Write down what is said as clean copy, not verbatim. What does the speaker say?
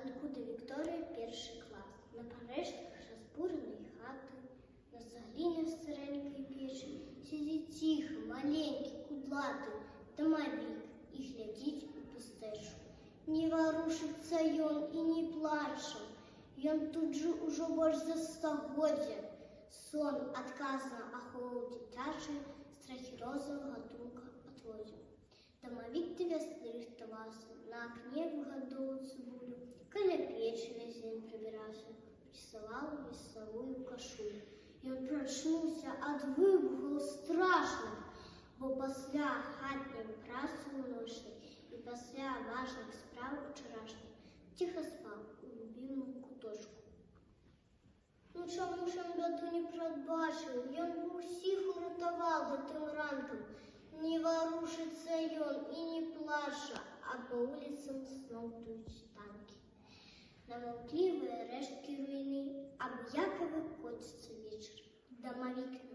Анкуда Вікторія, перший клас. На парэштках разбуранай хаты, на цагліне старэнькай печы сядзіць ціха, маленькі, кудлаты дамавік і глядзіць у пустэчу. Не варушыцца ён і не плача. Ён тут жа ўжо больш за стагоддзя. Сон адказна ахоўваў дзіцячыя страхі розавага гатунка адводзіў. Дамавік да вясны рыхтаваўся, на акне выгадоўваў цыбулю, каля печы весь дзень прыбіраўся, прысаваў весавую кашулю. Ён прачнуўся ад выбухаў страшных, бо пасля хатняй працы ночнай і пасля важных спраў учарашніх ціха спаў у любімым куточку. Ну чаму ж ён бяду не прадбачыў? Ён бы ўсіх уратаваў гэтым ранкам. Не варушыцца ён і не плача, а па вуліцам зноў дуюць танкі. На маўклівыя рэшткі руіны аб'якавы коціцца вечар. Дамавік